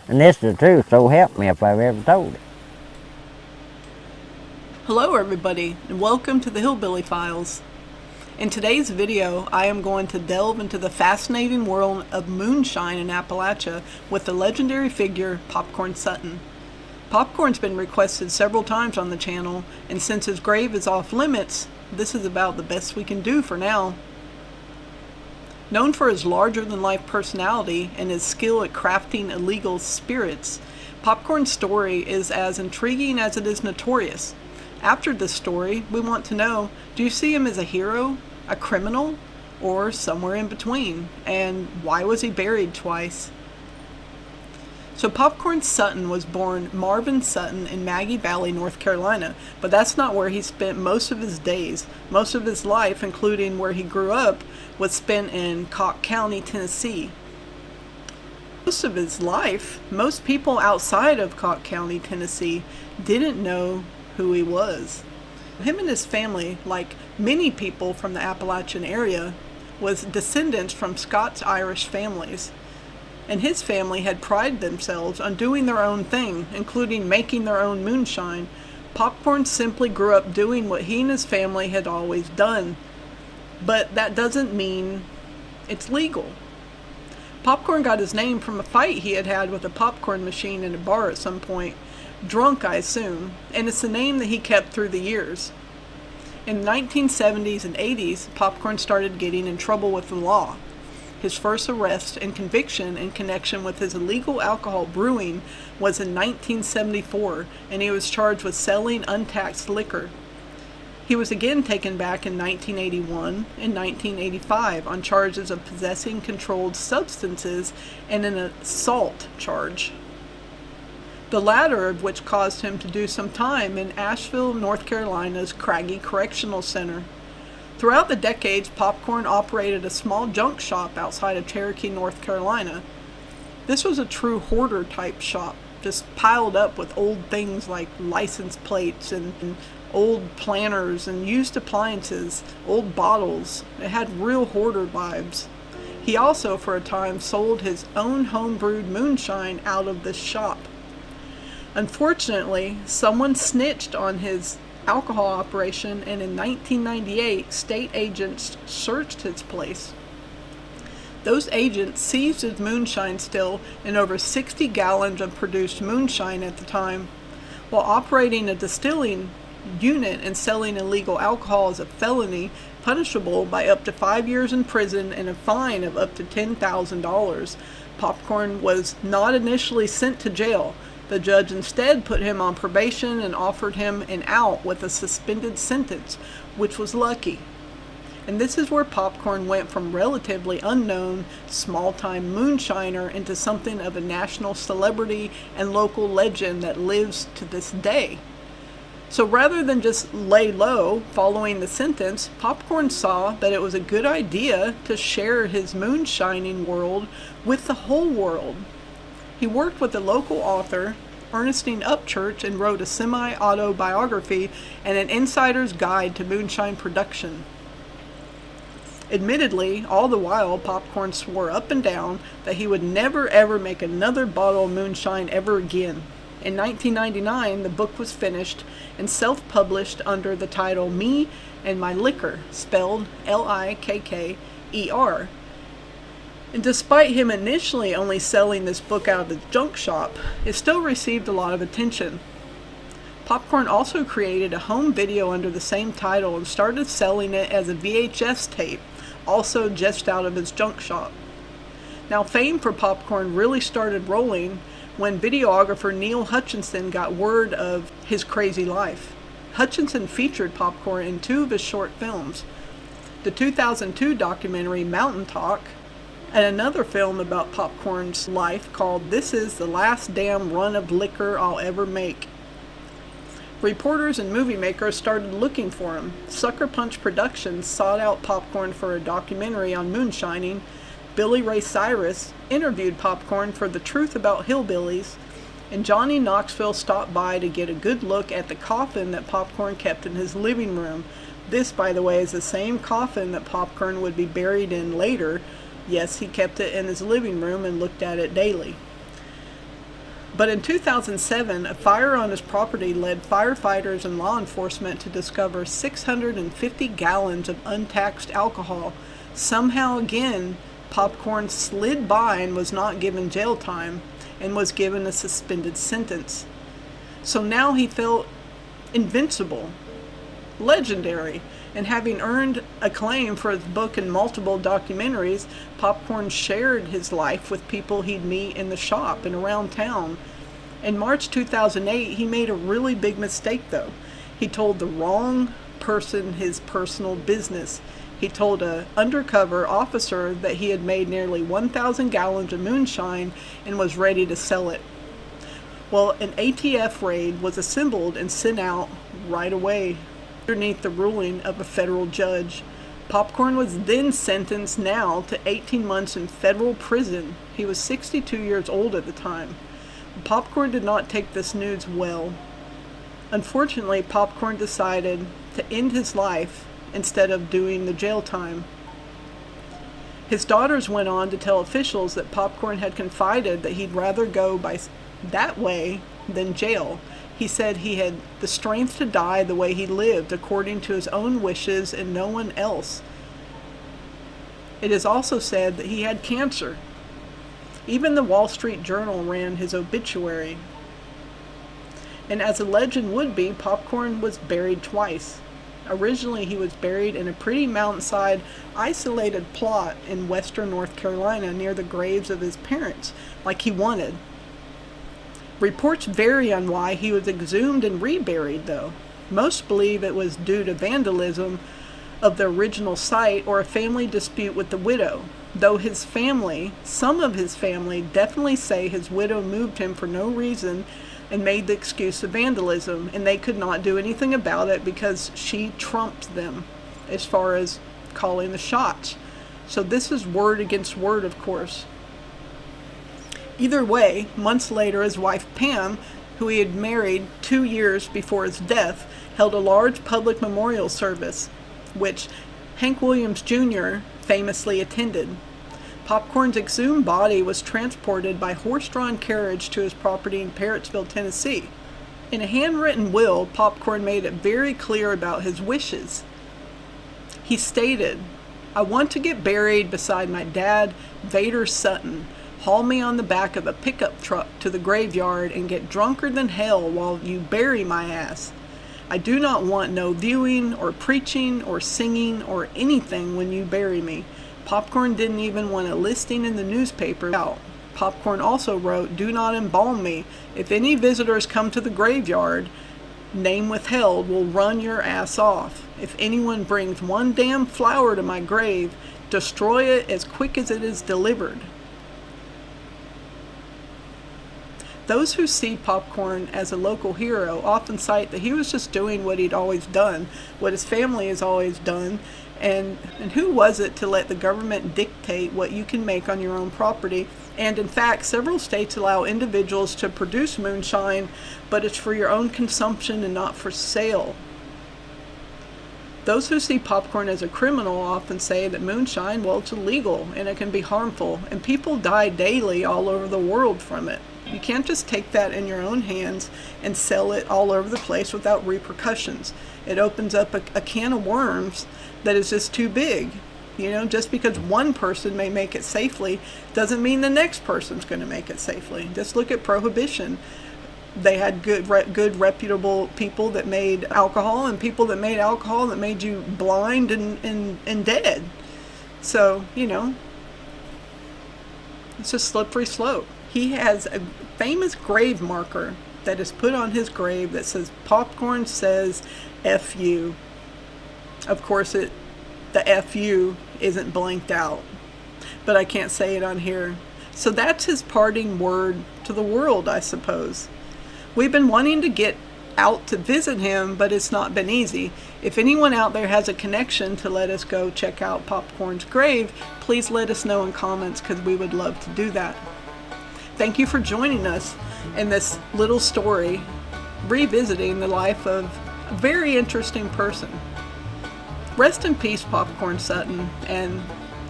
And this is the truth, so help me if I've ever told it. Hello everybody, and welcome to the Hillbilly Files. In today's video, I am going to delve into the fascinating world of moonshine in Appalachia with the legendary figure Popcorn Sutton. Popcorn's been requested several times on the channel, and since his grave is off limits, this is about the best we can do for now. Known for his larger-than-life personality and his skill at crafting illegal spirits, Popcorn's story is as intriguing as it is notorious. After this story, we want to know, do you see him as a hero, a criminal, or somewhere in between? And why was he buried twice? So Popcorn Sutton was born Marvin Sutton in Maggie Valley, North Carolina, but that's not where he spent most of his days. Most of his life, including where he grew up, was spent in Cocke County, Tennessee. Most of his life, most people outside of Cocke County, Tennessee, didn't know who he was. Him and his family, like many people from the Appalachian area, was descendants from Scots-Irish families. And his family had prided themselves on doing their own thing, including making their own moonshine. Popcorn simply grew up doing what he and his family had always done. But that doesn't mean it's legal. Popcorn got his name from a fight he had with a popcorn machine in a bar at some point. Drunk, I assume, and it's the name that he kept through the years. In the 1970s and 80s, Popcorn started getting in trouble with the law. His first arrest and conviction in connection with his illegal alcohol brewing was in 1974, and he was charged with selling untaxed liquor. He was again taken back in 1981 and 1985 on charges of possessing controlled substances and an assault charge, the latter of which caused him to do some time in Asheville, North Carolina's Craggy Correctional Center. Throughout the decades, Popcorn operated a small junk shop outside of Cherokee, North Carolina. This was a true hoarder-type shop, just piled up with old things like license plates and old planners and used appliances, old bottles. It had real hoarder vibes. He also, for a time, sold his own home-brewed moonshine out of this shop. Unfortunately, someone snitched on his alcohol operation, and in 1998, state agents searched his place. Those agents seized his moonshine still and over 60 gallons of produced moonshine at the time. While operating a distilling unit and selling illegal alcohol is a felony, punishable by up to 5 years in prison and a fine of up to $10,000, Popcorn was not initially sent to jail. The judge instead put him on probation and offered him an out with a suspended sentence, which was lucky. And this is where Popcorn went from relatively unknown, small-time moonshiner into something of a national celebrity and local legend that lives to this day. So rather than just lay low following the sentence, Popcorn saw that it was a good idea to share his moonshining world with the whole world. He worked with a local author, Ernestine Upchurch, and wrote a semi-autobiography and an insider's guide to moonshine production. Admittedly, all the while, Popcorn swore up and down that he would never ever make another bottle of moonshine ever again. In 1999, the book was finished and self-published under the title Me and My Liquor, spelled L-I-K-K-E-R. And despite him initially only selling this book out of the junk shop, it still received a lot of attention. Popcorn also created a home video under the same title and started selling it as a VHS tape, also just out of his junk shop. Now, fame for Popcorn really started rolling when videographer Neil Hutchinson got word of his crazy life. Hutchinson featured Popcorn in 2 of his short films, the 2002 documentary Mountain Talk, and another film about Popcorn's life called This Is the Last Damn Run of Liquor I'll Ever Make. Reporters and movie makers started looking for him. Sucker Punch Productions sought out Popcorn for a documentary on moonshining. Billy Ray Cyrus interviewed Popcorn for The Truth About Hillbillies, and Johnny Knoxville stopped by to get a good look at the coffin that Popcorn kept in his living room. This, by the way, is the same coffin that Popcorn would be buried in later. Yes, he kept it in his living room and looked at it daily. But in 2007, a fire on his property led firefighters and law enforcement to discover 650 gallons of untaxed alcohol. Somehow again, Popcorn slid by and was not given jail time and was given a suspended sentence. So now he felt invincible, legendary, and having earned acclaim for his book and multiple documentaries, Popcorn shared his life with people he'd meet in the shop and around town. In March 2008, he made a really big mistake though. He told the wrong person his personal business. He told an undercover officer that he had made nearly 1,000 gallons of moonshine and was ready to sell it. Well, an ATF raid was assembled and sent out right away underneath the ruling of a federal judge. Popcorn was then sentenced now to 18 months in federal prison. He was 62 years old at the time. Popcorn did not take this news well. Unfortunately, Popcorn decided to end his life instead of doing the jail time. His daughters went on to tell officials that Popcorn had confided that he'd rather go by that way than jail. He said he had the strength to die the way he lived, according to his own wishes and no one else. It is also said that he had cancer. Even the Wall Street Journal ran his obituary. And as a legend would be, Popcorn was buried twice. Originally, he was buried in a pretty mountainside, isolated plot in western North Carolina near the graves of his parents, like he wanted. Reports vary on why he was exhumed and reburied, though. Most believe it was due to vandalism of the original site or a family dispute with the widow, though his family, some of his family, definitely say his widow moved him for no reason and made the excuse of vandalism, and they could not do anything about it because she trumped them as far as calling the shots. So this is word against word, of course. Either way, months later, his wife Pam, who he had married 2 years before his death, held a large public memorial service, which Hank Williams Jr. famously attended. Popcorn's exhumed body was transported by horse-drawn carriage to his property in Parrotsville, Tennessee. In a handwritten will, Popcorn made it very clear about his wishes. He stated, "I want to get buried beside my dad, Vader Sutton. Haul me on the back of a pickup truck to the graveyard and get drunker than hell while you bury my ass. I do not want no viewing or preaching or singing or anything when you bury me." Popcorn didn't even want a listing in the newspaper out. Popcorn also wrote, "Do not embalm me. If any visitors come to the graveyard, name withheld, will run your ass off. If anyone brings one damn flower to my grave, destroy it as quick as it is delivered." Those who see Popcorn as a local hero often cite that he was just doing what he'd always done, what his family has always done, and who was it to let the government dictate what you can make on your own property? And in fact, several states allow individuals to produce moonshine, but it's for your own consumption and not for sale. Those who see Popcorn as a criminal often say that moonshine, well, it's illegal and it can be harmful, and people die daily all over the world from it. You can't just take that in your own hands and sell it all over the place without repercussions. It opens up a can of worms that is just too big. You know, just because one person may make it safely doesn't mean the next person's going to make it safely. Just look at Prohibition. They had good reputable people that made alcohol, and people that made alcohol that made you blind and dead. So, you know, it's a slippery slope. He has a famous grave marker that is put on his grave that says, "Popcorn says F you." Of course, the F you isn't blanked out, but I can't say it on here. So that's his parting word to the world, I suppose. We've been wanting to get out to visit him, but it's not been easy. If anyone out there has a connection to let us go check out Popcorn's grave, please let us know in comments, because we would love to do that. Thank you for joining us in this little story, revisiting the life of a very interesting person. Rest in peace, Popcorn Sutton, and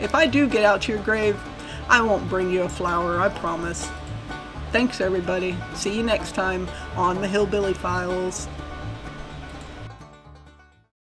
if I do get out to your grave, I won't bring you a flower, I promise. Thanks, everybody. See you next time on the Hillbilly Files.